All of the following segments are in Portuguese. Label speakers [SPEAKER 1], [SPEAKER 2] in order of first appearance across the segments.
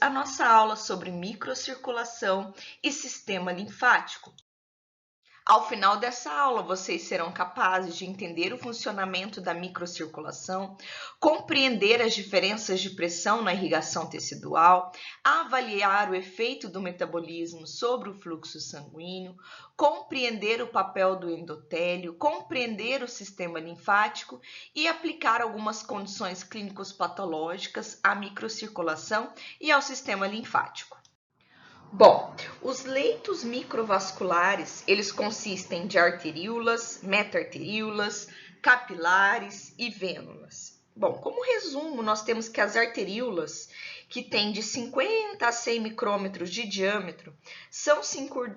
[SPEAKER 1] a nossa aula sobre microcirculação e sistema linfático. Ao final dessa aula, vocês serão capazes de entender o funcionamento da microcirculação, compreender as diferenças de pressão na irrigação tecidual, avaliar o efeito do metabolismo sobre o fluxo sanguíneo, compreender o papel do endotélio, compreender o sistema linfático e aplicar algumas condições clínico-patológicas à microcirculação e ao sistema linfático. Bom, os leitos microvasculares, eles consistem de arteríolas, meta-arteríolas, capilares e vênulas. Bom, como resumo, nós temos que as arteríolas, que têm de 50 a 100 micrômetros de diâmetro, são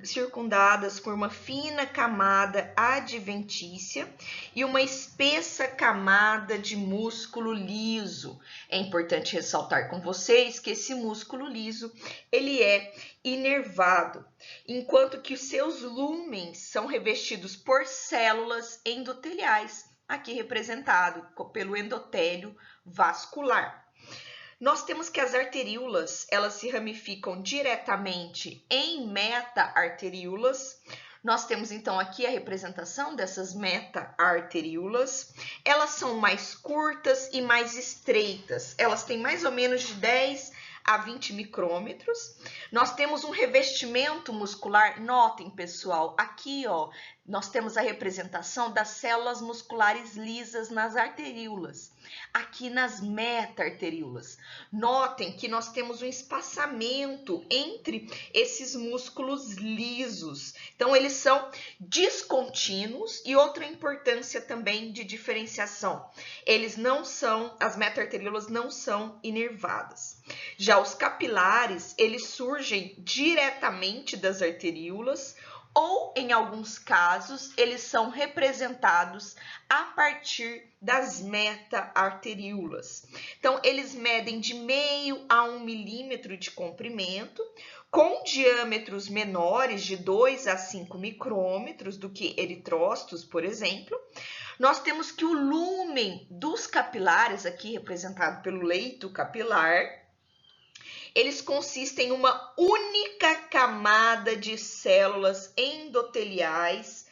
[SPEAKER 1] circundadas por uma fina camada adventícia e uma espessa camada de músculo liso. É importante ressaltar com vocês que esse músculo liso, ele é inervado, enquanto que os seus lúmens são revestidos por células endoteliais, aqui representado pelo endotélio vascular. Nós temos que as arteríolas, elas se ramificam diretamente em meta-arteríolas. Nós temos então aqui a representação dessas meta-arteríolas. Elas são mais curtas e mais estreitas. Elas têm mais ou menos de 10 a 20 micrômetros. Nós temos um revestimento muscular, notem pessoal, aqui ó, nós temos a representação das células musculares lisas nas arteríolas, aqui nas meta-arteríolas. Notem que nós temos um espaçamento entre esses músculos lisos, então eles são descontínuos. E outra importância também de diferenciação, as meta-arteríolas não são inervadas. Já os capilares, eles surgem diretamente das arteríolas ou, em alguns casos, eles são representados a partir das meta-arteríolas. Então, eles medem de meio a 1 milímetro de comprimento, com diâmetros menores de 2 a 5 micrômetros do que eritrócitos, por exemplo. Nós temos que o lúmen dos capilares, aqui representado pelo leito capilar, eles consistem em uma única camada de células endoteliais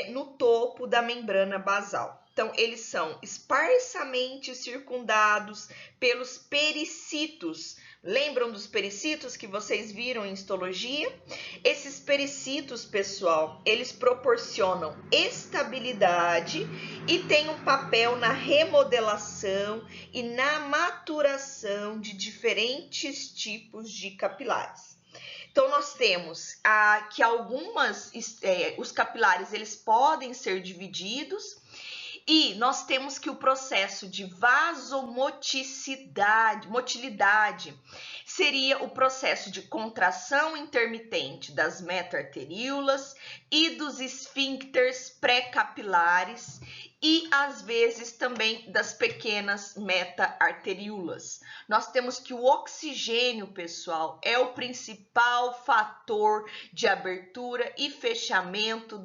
[SPEAKER 1] no topo da membrana basal. Então, eles são esparsamente circundados pelos pericitos. Lembram dos pericitos que vocês viram em histologia? Esses pericitos, pessoal, eles proporcionam estabilidade e têm um papel na remodelação e na maturação de diferentes tipos de capilares. Então, nós temos que os capilares, eles podem ser divididos. E nós temos que o processo de motilidade seria o processo de contração intermitente das meta-arteríolas e dos esfíncteres pré-capilares e, às vezes, também das pequenas meta-arteríolas. Nós temos que o oxigênio, pessoal, é o principal fator de abertura e fechamento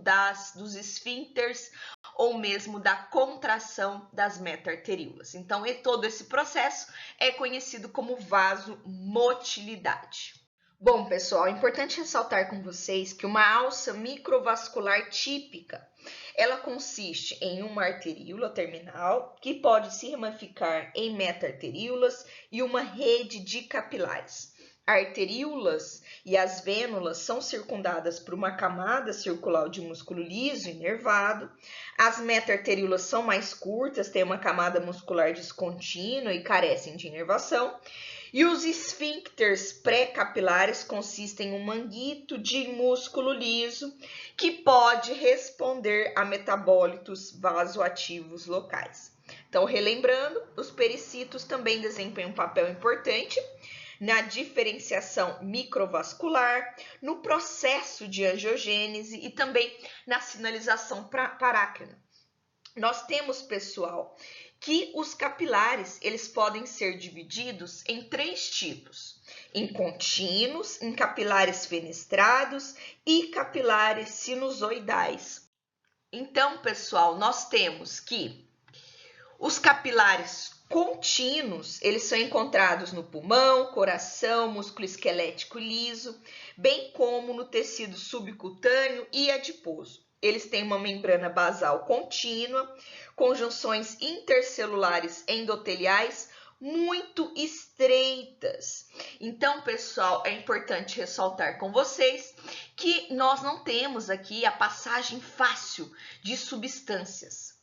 [SPEAKER 1] dos esfíncteres ou mesmo da contração das meta-arteríolas. Então, todo esse processo é conhecido como vasomotilidade. Bom, pessoal, é importante ressaltar com vocês que uma alça microvascular típica, ela consiste em uma arteríola terminal que pode se ramificar em meta-arteríolas e uma rede de capilares. Arteríolas e as vênulas são circundadas por uma camada circular de músculo liso inervado. As meta-arteríolas são mais curtas, têm uma camada muscular descontínua e carecem de inervação. E os esfíncteres pré-capilares consistem em um manguito de músculo liso que pode responder a metabólitos vasoativos locais. Então, relembrando, os pericitos também desempenham um papel importante na diferenciação microvascular, no processo de angiogênese e também na sinalização parácrina. Nós temos, pessoal, que os capilares, eles podem ser divididos em 3 tipos: em contínuos, em capilares fenestrados e capilares sinusoidais. Então, pessoal, nós temos que os capilares contínuos, eles são encontrados no pulmão, coração, músculo esquelético liso, bem como no tecido subcutâneo e adiposo. Eles têm uma membrana basal contínua, com junções intercelulares endoteliais muito estreitas. Então, pessoal, é importante ressaltar com vocês que nós não temos aqui a passagem fácil de substâncias.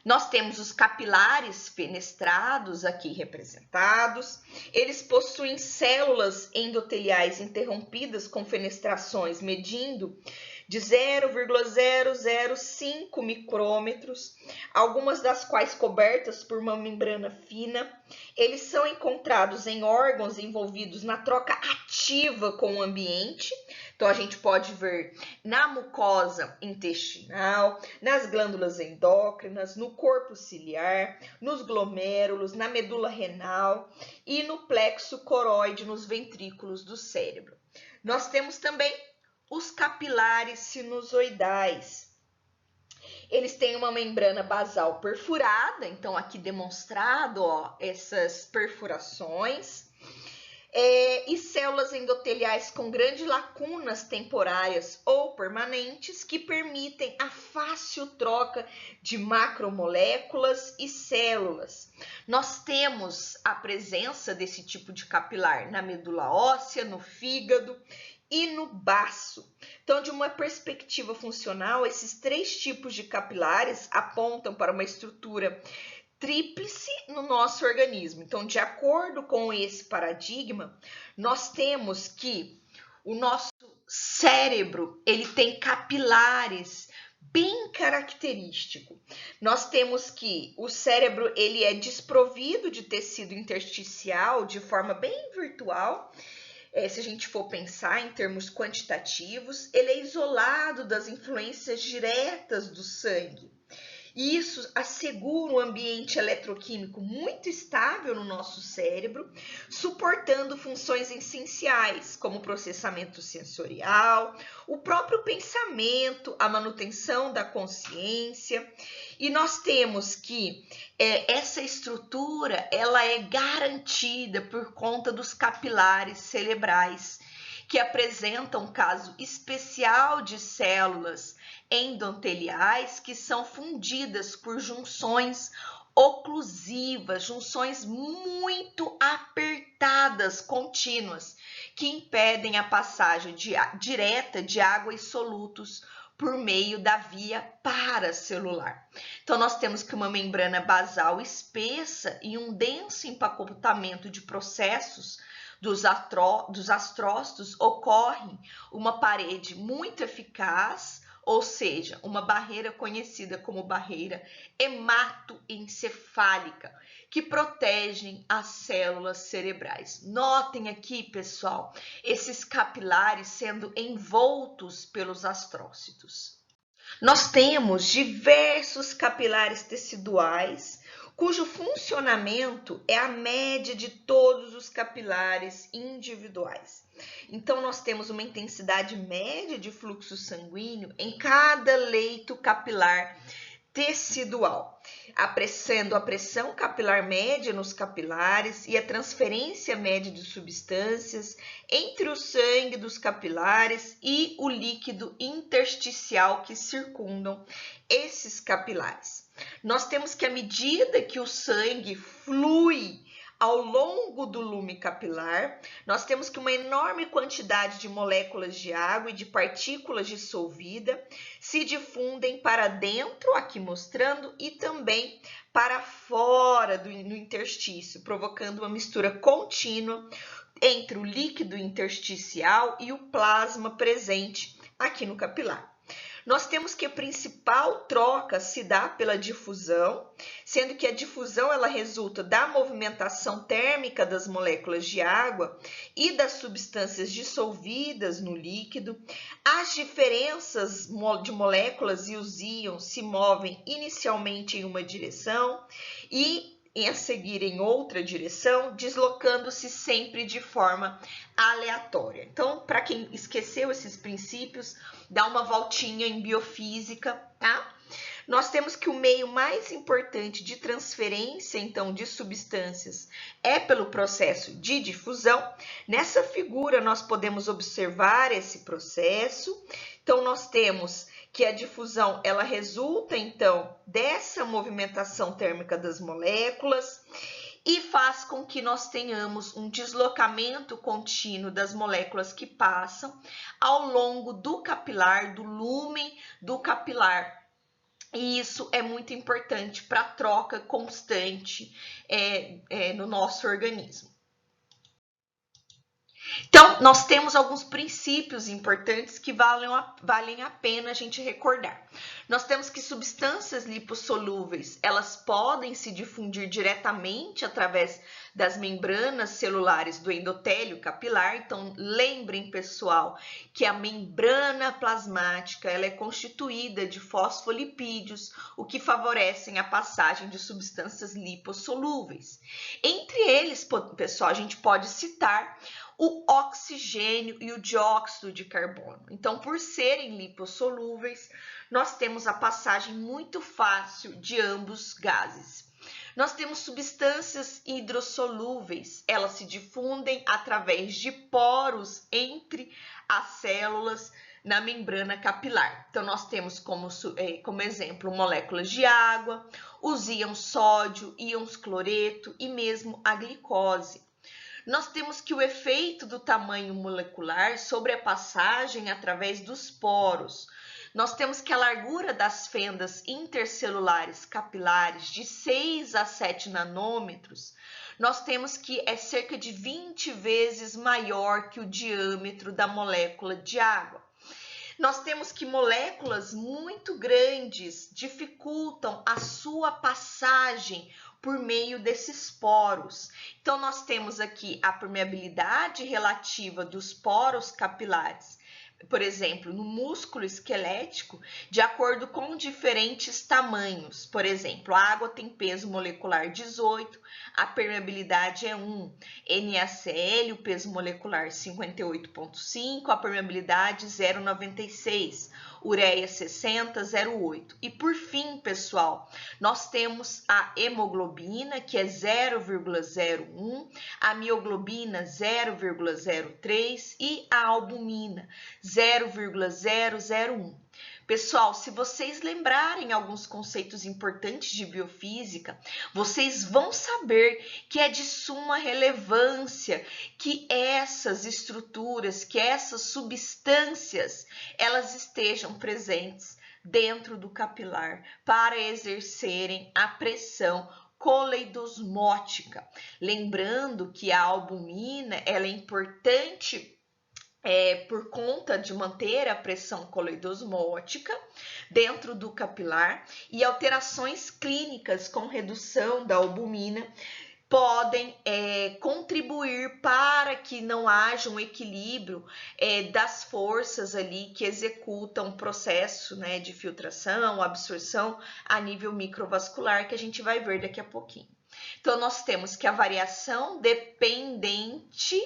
[SPEAKER 1] Nós temos os capilares fenestrados aqui representados. Eles possuem células endoteliais interrompidas com fenestrações medindo de 0,005 micrômetros, algumas das quais cobertas por uma membrana fina. Eles são encontrados em órgãos envolvidos na troca ativa com o ambiente. Então, a gente pode ver na mucosa intestinal, nas glândulas endócrinas, no corpo ciliar, nos glomérulos, na medula renal e no plexo coroide, nos ventrículos do cérebro. Nós temos também os capilares sinusoidais. Eles têm uma membrana basal perfurada, então aqui demonstrado, ó, essas perfurações. E células endoteliais com grandes lacunas temporárias ou permanentes que permitem a fácil troca de macromoléculas e células. Nós temos a presença desse tipo de capilar na medula óssea, no fígado e no baço. Então, de uma perspectiva funcional, esses três tipos de capilares apontam para uma estrutura tríplice no nosso organismo. Então, de acordo com esse paradigma, nós temos que o nosso cérebro, ele tem capilares bem característico. Nós temos que o cérebro, ele é desprovido de tecido intersticial de forma bem virtual. Se a gente for pensar em termos quantitativos, ele é isolado das influências diretas do sangue. E isso assegura um ambiente eletroquímico muito estável no nosso cérebro, suportando funções essenciais, como o processamento sensorial, o próprio pensamento, a manutenção da consciência. E nós temos que essa estrutura, ela é garantida por conta dos capilares cerebrais, que apresentam um caso especial de células endoteliais que são fundidas por junções oclusivas, junções muito apertadas, contínuas, que impedem a passagem direta de água e solutos por meio da via paracelular. Então, nós temos que uma membrana basal espessa e um denso empacotamento de processos dos astrócitos ocorre uma parede muito eficaz, ou seja, uma barreira conhecida como barreira hematoencefálica, que protegem as células cerebrais. Notem aqui, pessoal, esses capilares sendo envoltos pelos astrócitos. Nós temos diversos capilares teciduais, cujo funcionamento é a média de todos os capilares individuais. Então, nós temos uma intensidade média de fluxo sanguíneo em cada leito capilar tecidual, sendo a pressão capilar média nos capilares e a transferência média de substâncias entre o sangue dos capilares e o líquido intersticial que circundam esses capilares. Nós temos que, à medida que o sangue flui ao longo do lume capilar, nós temos que uma enorme quantidade de moléculas de água e de partículas dissolvida se difundem para dentro, aqui mostrando, e também para fora no interstício, provocando uma mistura contínua entre o líquido intersticial e o plasma presente aqui no capilar. Nós temos que a principal troca se dá pela difusão, sendo que a difusão ela resulta da movimentação térmica das moléculas de água e das substâncias dissolvidas no líquido. As diferenças de moléculas e os íons se movem inicialmente em uma direção e a seguir em outra direção, deslocando-se sempre de forma aleatória. Então, para quem esqueceu esses princípios, dá uma voltinha em biofísica, tá? Nós temos que o meio mais importante de transferência, então, de substâncias é pelo processo de difusão. Nessa figura, nós podemos observar esse processo. Então, nós temos que a difusão, ela resulta, então, dessa movimentação térmica das moléculas e faz com que nós tenhamos um deslocamento contínuo das moléculas que passam ao longo do capilar, do lúmen do capilar. E isso é muito importante para a troca constante no nosso organismo. Então, nós temos alguns princípios importantes que valem a pena a gente recordar. Nós temos que substâncias lipossolúveis, elas podem se difundir diretamente através das membranas celulares do endotélio capilar. Então, lembrem, pessoal, que a membrana plasmática ela é constituída de fosfolipídios, o que favorecem a passagem de substâncias lipossolúveis. Entre eles, pessoal, a gente pode citar o oxigênio e o dióxido de carbono. Então, por serem lipossolúveis, nós temos a passagem muito fácil de ambos gases. Nós temos substâncias hidrossolúveis, elas se difundem através de poros entre as células na membrana capilar. Então, nós temos como exemplo moléculas de água, os íons sódio, íons cloreto e mesmo a glicose. Nós temos que o efeito do tamanho molecular sobre a passagem através dos poros. Nós temos que a largura das fendas intercelulares capilares de 6 a 7 nanômetros, nós temos que é cerca de 20 vezes maior que o diâmetro da molécula de água. Nós temos que moléculas muito grandes dificultam a sua passagem por meio desses poros. Então, nós temos aqui a permeabilidade relativa dos poros capilares, por exemplo, no músculo esquelético, de acordo com diferentes tamanhos. Por exemplo, a água tem peso molecular 18, a permeabilidade é 1. NaCl, o peso molecular 58,5, a permeabilidade 0,96. Ureia 60, 0,8. E por fim, pessoal, nós temos a hemoglobina, que é 0,01, a mioglobina 0,03 e a albumina 0,001. Pessoal, se vocês lembrarem alguns conceitos importantes de biofísica, vocês vão saber que é de suma relevância que essas estruturas, que essas substâncias, elas estejam presentes dentro do capilar para exercerem a pressão coleidosmótica. Lembrando que a albumina ela é importante por conta de manter a pressão coleidosmótica dentro do capilar, e alterações clínicas com redução da albumina podem contribuir para que não haja um equilíbrio das forças ali que executam o processo, né, de filtração, absorção a nível microvascular, que a gente vai ver daqui a pouquinho. Então, nós temos que a variação dependente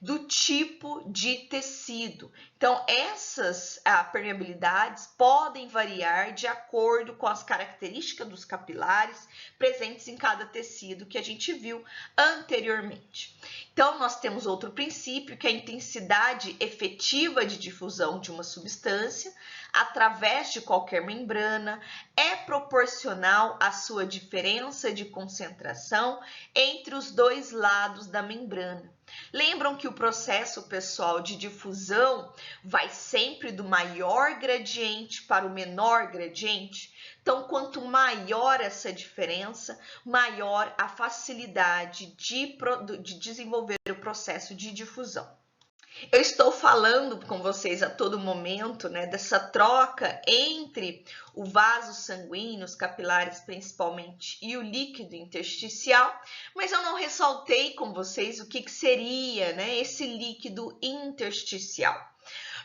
[SPEAKER 1] do tipo de tecido. Então, essas permeabilidades podem variar de acordo com as características dos capilares presentes em cada tecido que a gente viu anteriormente. Então, nós temos outro princípio, que é a intensidade efetiva de difusão de uma substância através de qualquer membrana é proporcional à sua diferença de concentração entre os dois lados da membrana. Lembram que o processo, pessoal, de difusão vai sempre do maior gradiente para o menor gradiente? Então, quanto maior essa diferença, maior a facilidade de desenvolver o processo de difusão. Eu estou falando com vocês a todo momento, né, dessa troca entre o vaso sanguíneo, os capilares principalmente, e o líquido intersticial, mas eu não ressaltei com vocês o que seria, né, esse líquido intersticial.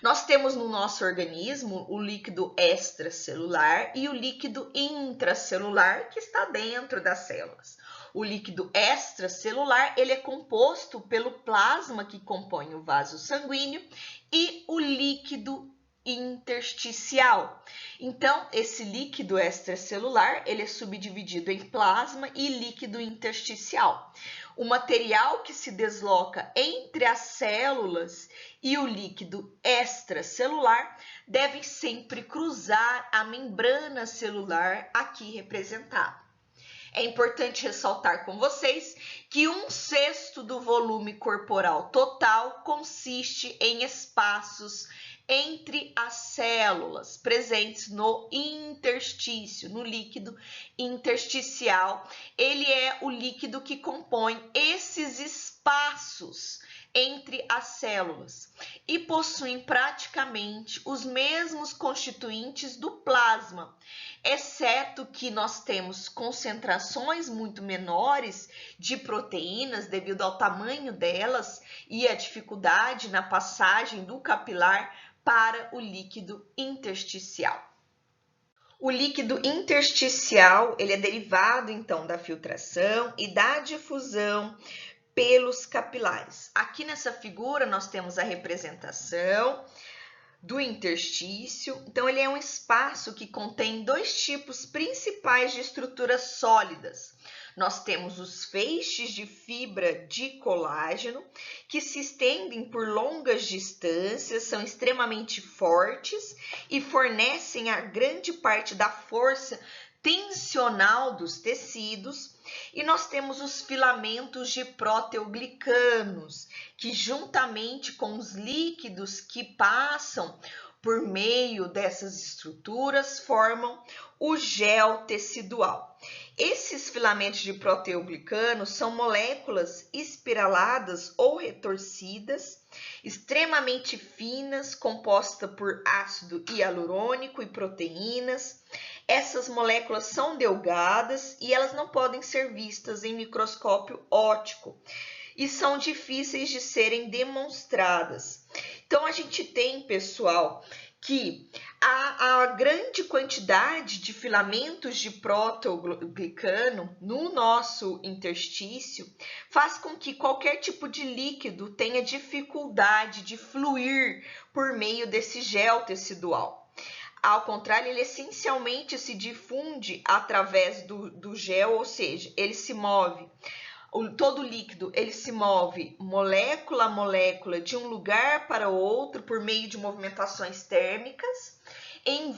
[SPEAKER 1] Nós temos no nosso organismo o líquido extracelular e o líquido intracelular, que está dentro das células. O líquido extracelular, ele é composto pelo plasma que compõe o vaso sanguíneo, e o líquido intersticial. Então, esse líquido extracelular, ele é subdividido em plasma e líquido intersticial. O material que se desloca entre as células e o líquido extracelular deve sempre cruzar a membrana celular aqui representada. É importante ressaltar com vocês que 1/6 do volume corporal total consiste em espaços entre as células presentes no interstício, no líquido intersticial. Ele é o líquido que compõe esses espaços entre as células e possuem praticamente os mesmos constituintes do plasma, exceto que nós temos concentrações muito menores de proteínas devido ao tamanho delas e a dificuldade na passagem do capilar para o líquido intersticial. O líquido intersticial, ele é derivado então da filtração e da difusão pelos capilares. Aqui nessa figura nós temos a representação do interstício. Então, ele é um espaço que contém 2 tipos principais de estruturas sólidas. Nós temos os feixes de fibra de colágeno, que se estendem por longas distâncias, são extremamente fortes e fornecem a grande parte da força tensional dos tecidos, e nós temos os filamentos de proteoglicanos, que juntamente com os líquidos que passam por meio dessas estruturas formam o gel tecidual. Esses filamentos de proteoglicanos são moléculas espiraladas ou retorcidas, extremamente finas, compostas por ácido hialurônico e proteínas. Essas moléculas são delgadas e elas não podem ser vistas em microscópio óptico e são difíceis de serem demonstradas. Então, a gente tem, pessoal, que a grande quantidade de filamentos de proteoglicano no nosso interstício faz com que qualquer tipo de líquido tenha dificuldade de fluir por meio desse gel tecidual. Ao contrário, ele essencialmente se difunde através do gel, ou seja, ele se move. Todo líquido ele se move molécula a molécula de um lugar para outro por meio de movimentações térmicas,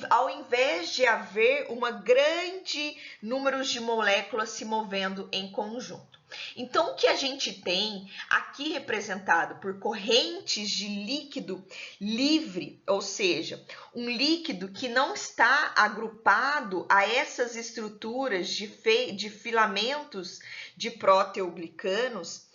[SPEAKER 1] ao invés de haver um grande número de moléculas se movendo em conjunto. Então, o que a gente tem aqui representado por correntes de líquido livre, ou seja, um líquido que não está agrupado a essas estruturas de filamentos de proteoglicanos,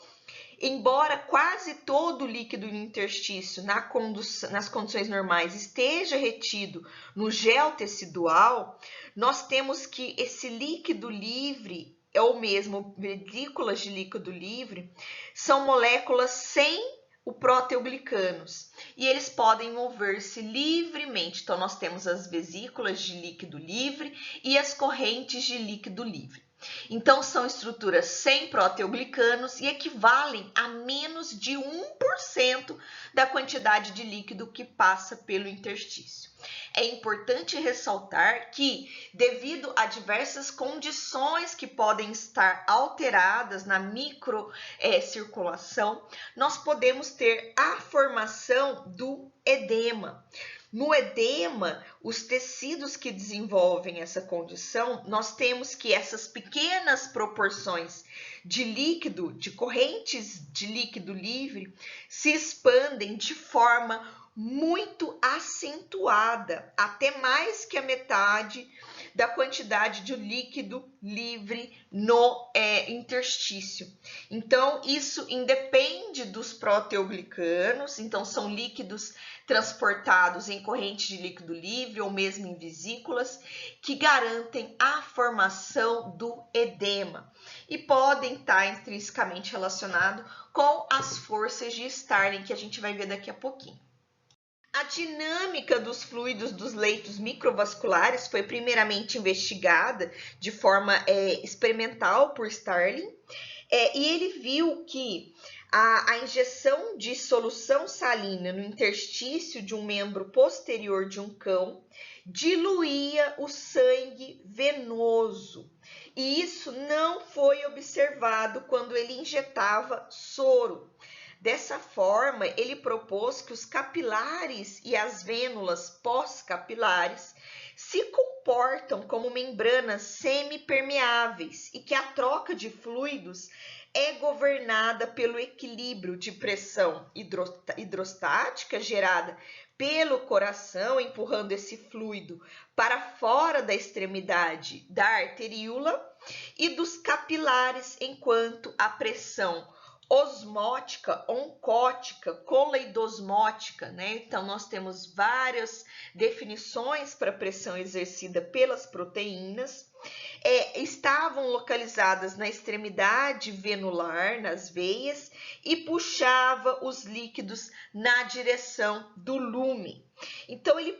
[SPEAKER 1] embora quase todo o líquido no interstício nas condições normais esteja retido no gel tecidual, nós temos que esse líquido livre ou mesmo vesículas de líquido livre, são moléculas sem o proteoglicanos e eles podem mover-se livremente. Então, nós temos as vesículas de líquido livre e as correntes de líquido livre. Então, são estruturas sem proteoglicanos e equivalem a menos de 1% da quantidade de líquido que passa pelo interstício. É importante ressaltar que, devido a diversas condições que podem estar alteradas na microcirculação, nós podemos ter a formação do edema. No edema, os tecidos que desenvolvem essa condição, nós temos que essas pequenas proporções de líquido, de correntes de líquido livre, se expandem de forma muito acentuada, até mais que a metade da quantidade de líquido livre no interstício. Então, isso independe dos proteoglicanos, então são líquidos transportados em corrente de líquido livre ou mesmo em vesículas, que garantem a formação do edema e podem estar intrinsecamente relacionados com as forças de Starling, que a gente vai ver daqui a pouquinho. A dinâmica dos fluidos dos leitos microvasculares foi primeiramente investigada de forma experimental por Starling, e ele viu que A injeção de solução salina no interstício de um membro posterior de um cão diluía o sangue venoso. E isso não foi observado quando ele injetava soro. Dessa forma, ele propôs que os capilares e as vênulas pós-capilares se comportam como membranas semipermeáveis e que a troca de fluidos é governada pelo equilíbrio de pressão hidrostática gerada pelo coração, empurrando esse fluido para fora da extremidade da arteríola e dos capilares, enquanto a pressão osmótica, oncótica, coleidosmótica, né? Então, nós temos várias definições para a pressão exercida pelas proteínas. Estavam localizadas na extremidade venular, nas veias, e puxava os líquidos na direção do lume. Então, ele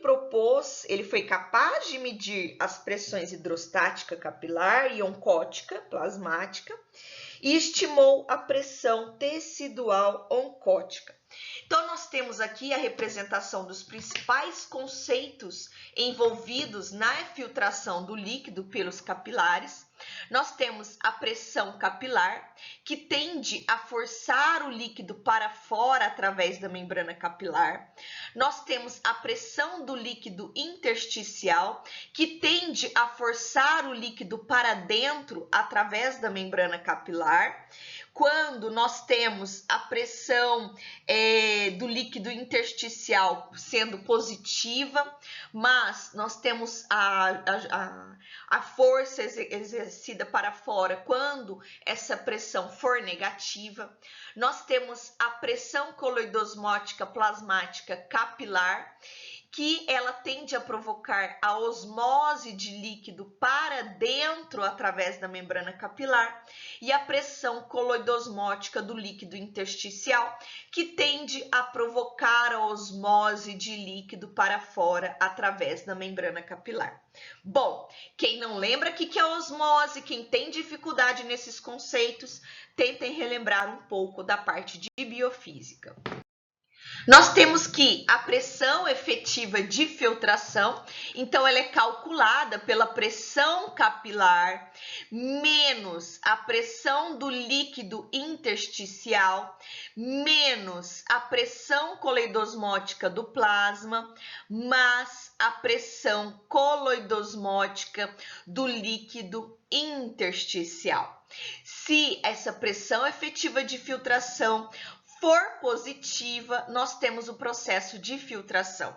[SPEAKER 1] foi capaz de medir as pressões hidrostática capilar e oncótica, plasmática, e estimou a pressão tecidual oncótica. Então, nós temos aqui a representação dos principais conceitos envolvidos na filtração do líquido pelos capilares. Nós temos a pressão capilar, que tende a forçar o líquido para fora através da membrana capilar. Nós temos a pressão do líquido intersticial, que tende a forçar o líquido para dentro através da membrana capilar. Quando nós temos a pressão do líquido intersticial sendo positiva, mas nós temos a força exercida para fora quando essa pressão for negativa. Nós temos a pressão coloidosmótica plasmática capilar, que ela tende a provocar a osmose de líquido para dentro através da membrana capilar, e a pressão coloidosmótica do líquido intersticial, que tende a provocar a osmose de líquido para fora através da membrana capilar. Bom, quem não lembra o que é osmose, quem tem dificuldade nesses conceitos, tentem relembrar um pouco da parte de biofísica. Nós temos que a pressão efetiva de filtração, então ela é calculada pela pressão capilar menos a pressão do líquido intersticial, menos a pressão coleidosmótica do plasma, mais a pressão coloidosmótica do líquido intersticial. Se essa pressão efetiva de filtração for positiva, nós temos o processo de filtração.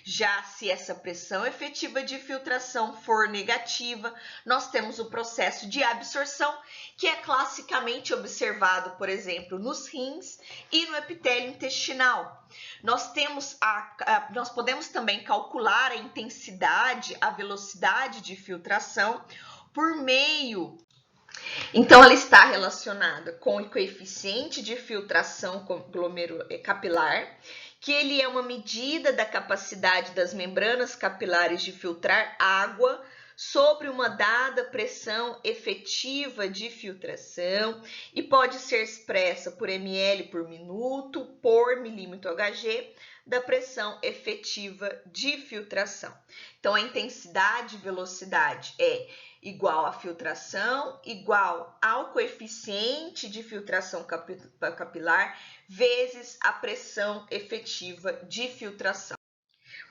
[SPEAKER 1] Já se essa pressão efetiva de filtração for negativa, nós temos o processo de absorção, que é classicamente observado, por exemplo, nos rins e no epitélio intestinal. Nós podemos também calcular a intensidade, a velocidade de filtração por meio. Então, ela está relacionada com o coeficiente de filtração capilar, que ele é uma medida da capacidade das membranas capilares de filtrar água sobre uma dada pressão efetiva de filtração e pode ser expressa por ml por minuto, por milímetro Hg da pressão efetiva de filtração. Então, a intensidade e velocidade é igual à filtração, igual ao coeficiente de filtração capilar, vezes a pressão efetiva de filtração.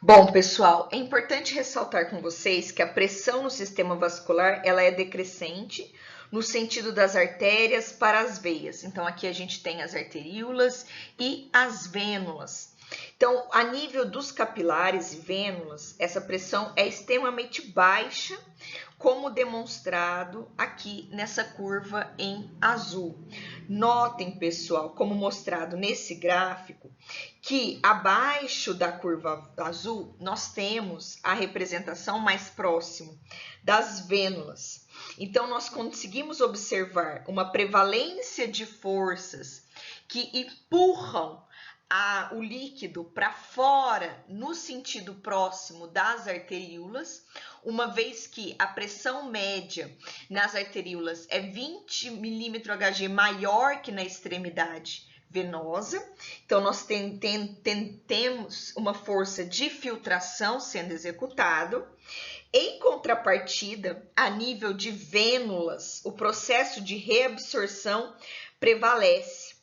[SPEAKER 1] Bom, pessoal, é importante ressaltar com vocês que a pressão no sistema vascular ela é decrescente no sentido das artérias para as veias. Então, aqui a gente tem as arteríolas e as vênulas. Então, a nível dos capilares e vênulas, essa pressão é extremamente baixa, como demonstrado aqui nessa curva em azul. Notem, pessoal, como mostrado nesse gráfico, que abaixo da curva azul nós temos a representação mais próxima das vênulas. Então, nós conseguimos observar uma prevalência de forças que empurram o líquido para fora no sentido próximo das arteríolas, uma vez que a pressão média nas arteríolas é 20 milímetro Hg maior que na extremidade venosa. Então, nós temos uma força de filtração sendo executado. Em contrapartida, a nível de vênulas, o processo de reabsorção prevalece,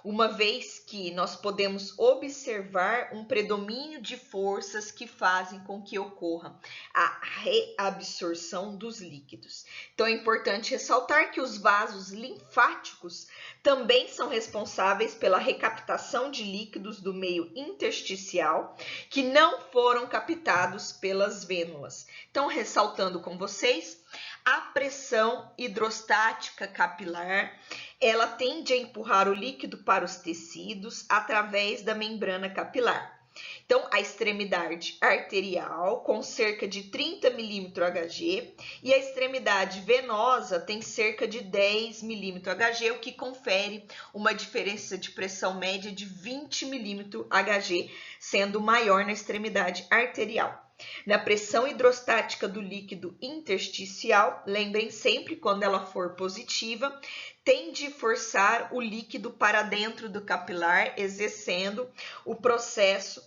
[SPEAKER 1] uma vez que nós podemos observar um predomínio de forças que fazem com que ocorra a reabsorção dos líquidos. Então, é importante ressaltar que os vasos linfáticos também são responsáveis pela recaptação de líquidos do meio intersticial que não foram captados pelas vênulas. Então, ressaltando com vocês, a pressão hidrostática capilar, ela tende a empurrar o líquido para os tecidos através da membrana capilar. Então, a extremidade arterial com cerca de 30 milímetros Hg e a extremidade venosa tem cerca de 10 milímetros Hg, o que confere uma diferença de pressão média de 20 milímetros Hg, sendo maior na extremidade arterial. Na pressão hidrostática do líquido intersticial, lembrem sempre, quando ela for positiva, tende a forçar o líquido para dentro do capilar, exercendo o processo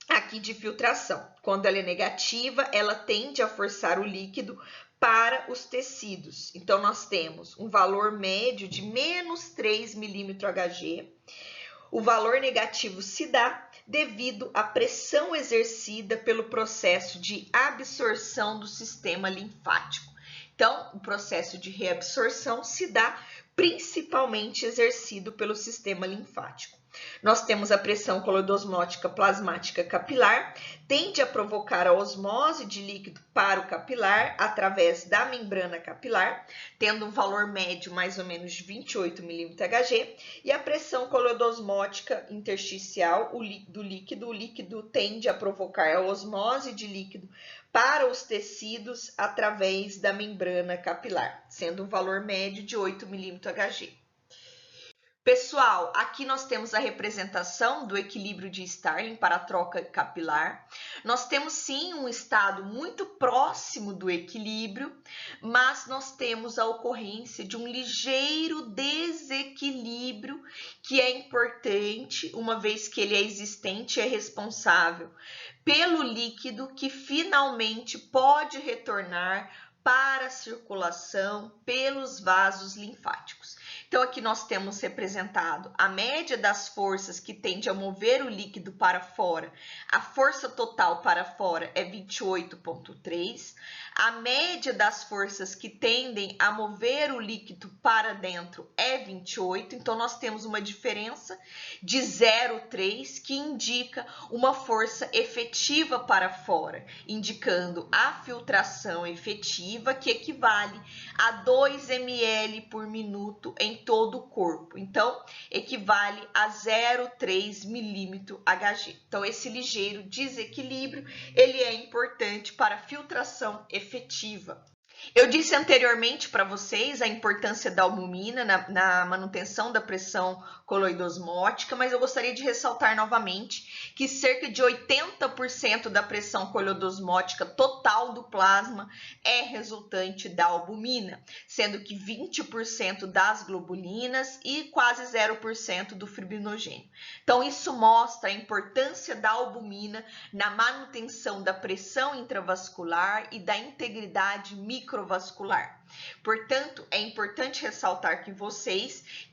[SPEAKER 1] aqui de filtração. Quando ela é negativa, ela tende a forçar o líquido para os tecidos. Então, nós temos um valor médio de menos 3 milímetros Hg. O valor negativo se dá devido à pressão exercida pelo processo de absorção do sistema linfático. Então, o processo de reabsorção se dá principalmente exercido pelo sistema linfático. Nós temos a pressão coloidosmótica plasmática capilar, tende a provocar a osmose de líquido para o capilar através da membrana capilar, tendo um valor médio mais ou menos de 28 milímetros Hg, e a pressão coloidosmótica intersticial do líquido, o líquido tende a provocar a osmose de líquido para os tecidos através da membrana capilar, sendo um valor médio de 8 milímetros Hg. Pessoal, aqui nós temos a representação do equilíbrio de Starling para a troca capilar. Nós temos sim um estado muito próximo do equilíbrio, mas nós temos a ocorrência de um ligeiro desequilíbrio que é importante, uma vez que ele é existente e é responsável pelo líquido que finalmente pode retornar para a circulação pelos vasos linfáticos. Então, aqui nós temos representado a média das forças que tende a mover o líquido para fora. A força total para fora é 28,3. A média das forças que tendem a mover o líquido para dentro é 28. Então, nós temos uma diferença de 0,3, que indica uma força efetiva para fora, indicando a filtração efetiva, que equivale a 2 ml por minuto em todo o corpo. Então, equivale a 0,3 milímetro Hg. Então, esse ligeiro desequilíbrio, ele é importante para a filtração efetiva. Eu disse anteriormente para vocês a importância da albumina na manutenção da pressão coloidosmótica, mas eu gostaria de ressaltar novamente que cerca de 80% da pressão coloidosmótica total do plasma é resultante da albumina, sendo que 20% das globulinas e quase 0% do fibrinogênio. Então, isso mostra a importância da albumina na manutenção da pressão intravascular e da integridade microvascular. Portanto, é importante ressaltar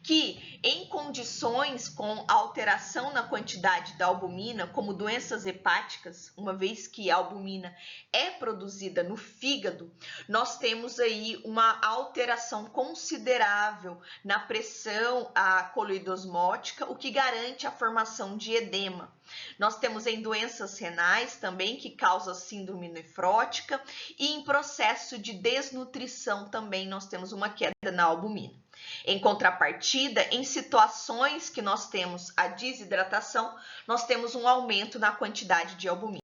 [SPEAKER 1] que em condições com alteração na quantidade da albumina, como doenças hepáticas, uma vez que a albumina é produzida no fígado, nós temos aí uma alteração considerável na pressão coloidosmótica, o que garante a formação de edema. Nós temos em doenças renais também, que causa síndrome nefrótica, e em processo de desnutrição também nós temos uma queda na albumina. Em contrapartida, em situações que nós temos a desidratação, nós temos um aumento na quantidade de albumina.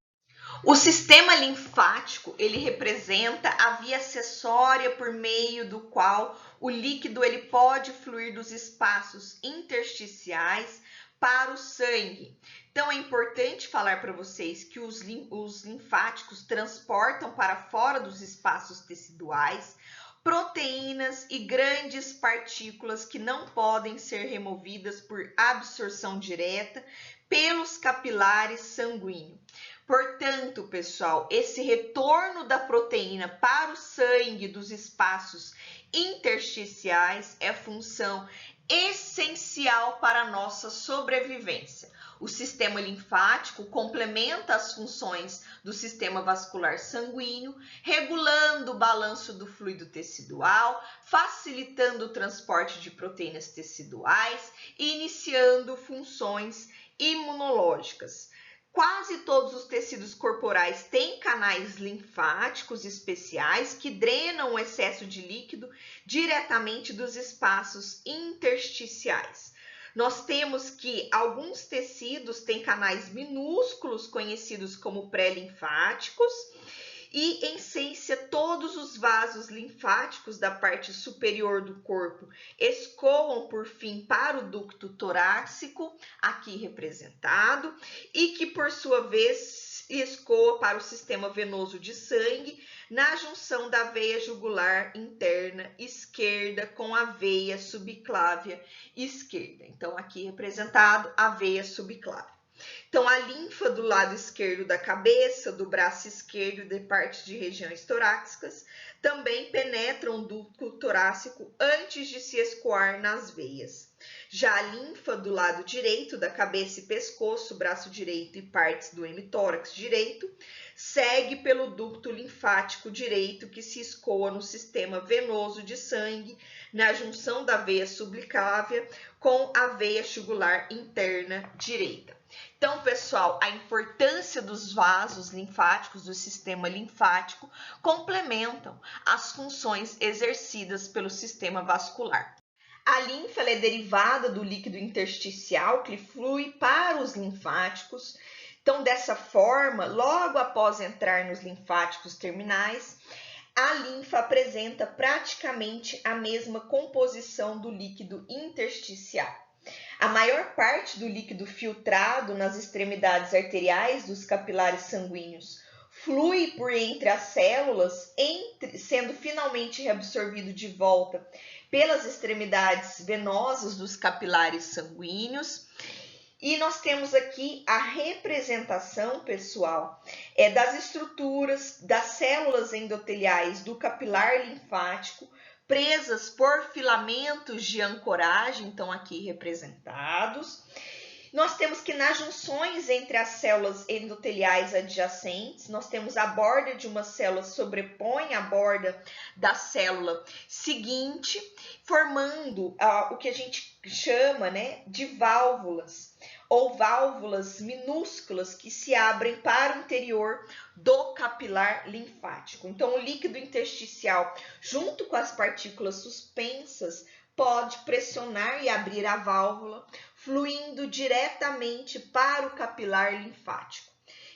[SPEAKER 1] O sistema linfático, ele representa a via acessória por meio do qual o líquido ele pode fluir dos espaços intersticiais para o sangue. Então, é importante falar para vocês que os linfáticos transportam para fora dos espaços teciduais proteínas e grandes partículas que não podem ser removidas por absorção direta pelos capilares sanguíneos. Portanto, pessoal, esse retorno da proteína para o sangue dos espaços intersticiais é função essencial para a nossa sobrevivência. O sistema linfático complementa as funções do sistema vascular sanguíneo, regulando o balanço do fluido tecidual, facilitando o transporte de proteínas teciduais e iniciando funções imunológicas. Quase todos os tecidos corporais têm canais linfáticos especiais que drenam o excesso de líquido diretamente dos espaços intersticiais. Nós temos que alguns tecidos têm canais minúsculos, conhecidos como pré-linfáticos, e, em essência, todos os vasos linfáticos da parte superior do corpo escoam, por fim, para o ducto torácico, aqui representado, e que, por sua vez, escoa para o sistema venoso de sangue, na junção da veia jugular interna esquerda com a veia subclávia esquerda. Então, aqui representado a veia subclávia. Então, a linfa do lado esquerdo da cabeça, do braço esquerdo e de partes de regiões torácicas também penetram o ducto torácico antes de se escoar nas veias. Já a linfa do lado direito da cabeça e pescoço, braço direito e partes do hemitórax direito, segue pelo ducto linfático direito que se escoa no sistema venoso de sangue, na junção da veia subclávia com a veia jugular interna direita. Então, pessoal, a importância dos vasos linfáticos, do sistema linfático, complementam as funções exercidas pelo sistema vascular. A linfa é derivada do líquido intersticial que flui para os linfáticos. Então, dessa forma, logo após entrar nos linfáticos terminais, a linfa apresenta praticamente a mesma composição do líquido intersticial. A maior parte do líquido filtrado nas extremidades arteriais dos capilares sanguíneos flui por entre as células, sendo finalmente reabsorvido de volta pelas extremidades venosas dos capilares sanguíneos. E nós temos aqui a representação, pessoal, das estruturas das células endoteliais do capilar linfático, presas por filamentos de ancoragem, então aqui representados. Nós temos que nas junções entre as células endoteliais adjacentes, nós temos a borda de uma célula sobrepõe a borda da célula seguinte, formando o que a gente chama, de válvulas, ou válvulas minúsculas que se abrem para o interior do capilar linfático. Então, o líquido intersticial, junto com as partículas suspensas, pode pressionar e abrir a válvula, fluindo diretamente para o capilar linfático.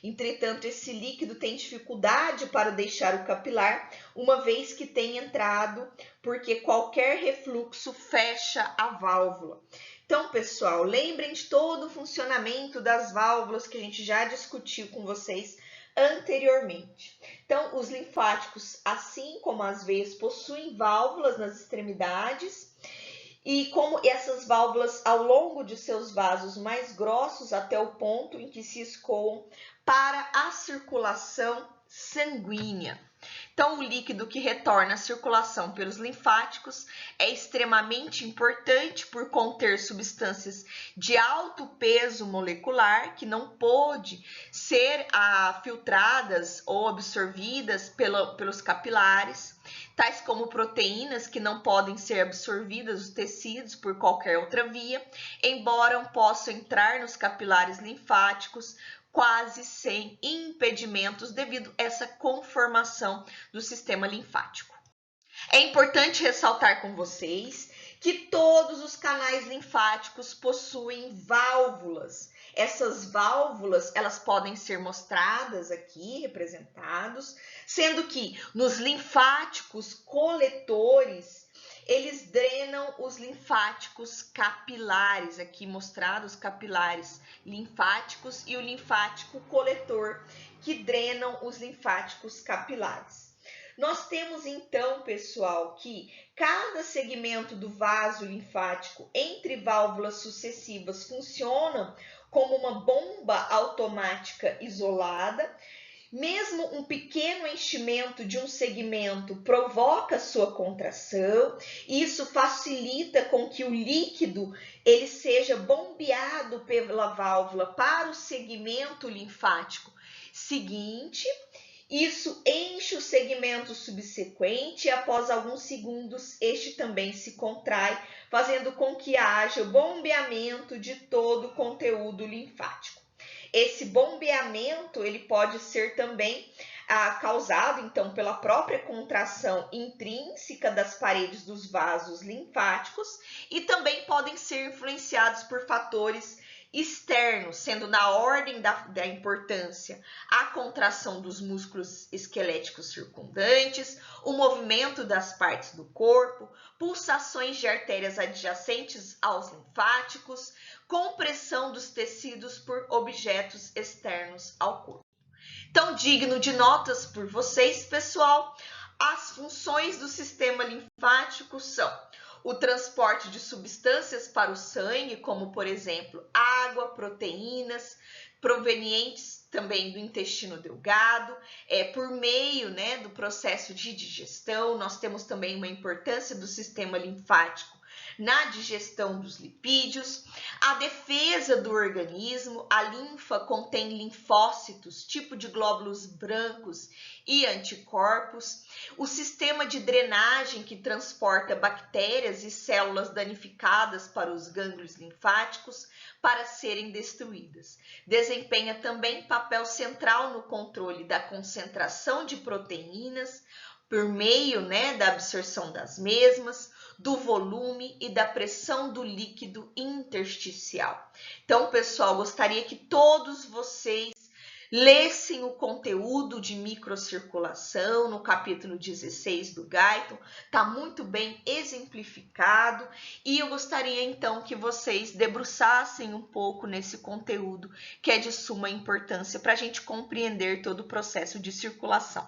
[SPEAKER 1] Entretanto, esse líquido tem dificuldade para deixar o capilar, uma vez que tem entrado, porque qualquer refluxo fecha a válvula. Então, pessoal, lembrem de todo o funcionamento das válvulas que a gente já discutiu com vocês anteriormente. Então, os linfáticos, assim como as veias, possuem válvulas nas extremidades, e como essas válvulas, ao longo de seus vasos mais grossos, até o ponto em que se escoam para a circulação sanguínea. Então, o líquido que retorna à circulação pelos linfáticos é extremamente importante por conter substâncias de alto peso molecular que não pode ser filtradas ou absorvidas pelos capilares, tais como proteínas que não podem ser absorvidas dos tecidos por qualquer outra via, embora possam entrar nos capilares linfáticos quase sem impedimentos devido a essa conformação do sistema linfático. É importante ressaltar com vocês que todos os canais linfáticos possuem válvulas. Essas válvulas, elas podem ser mostradas aqui, representados, sendo que nos linfáticos coletores, eles drenam os linfáticos capilares, aqui mostrados capilares linfáticos e o linfático coletor, que drenam os linfáticos capilares. Nós temos então, pessoal, que cada segmento do vaso linfático entre válvulas sucessivas funciona como uma bomba automática isolada. Mesmo um pequeno enchimento de um segmento provoca sua contração, e isso facilita com que o líquido ele seja bombeado pela válvula para o segmento linfático seguinte. Isso enche o segmento subsequente e após alguns segundos este também se contrai, fazendo com que haja bombeamento de todo o conteúdo linfático. Esse bombeamento ele pode ser também causado então pela própria contração intrínseca das paredes dos vasos linfáticos e também podem ser influenciados por fatores externos, sendo na ordem da importância a contração dos músculos esqueléticos circundantes, o movimento das partes do corpo, pulsações de artérias adjacentes aos linfáticos, compressão dos tecidos por objetos externos ao corpo. Então, digno de notas por vocês, pessoal, as funções do sistema linfático são o transporte de substâncias para o sangue, como, por exemplo, água, proteínas, provenientes também do intestino delgado, por meio do processo de digestão. Nós temos também uma importância do sistema linfático na digestão dos lipídios, a defesa do organismo. A linfa contém linfócitos, tipo de glóbulos brancos e anticorpos, o sistema de drenagem que transporta bactérias e células danificadas para os gânglios linfáticos para serem destruídas. Desempenha também papel central no controle da concentração de proteínas por meio da absorção das mesmas, do volume e da pressão do líquido intersticial. Então, pessoal, gostaria que todos vocês lessem o conteúdo de microcirculação no capítulo 16 do Guyton, está muito bem exemplificado, e eu gostaria então que vocês debruçassem um pouco nesse conteúdo que é de suma importância para a gente compreender todo o processo de circulação.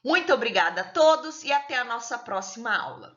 [SPEAKER 1] Muito obrigada a todos e até a nossa próxima aula.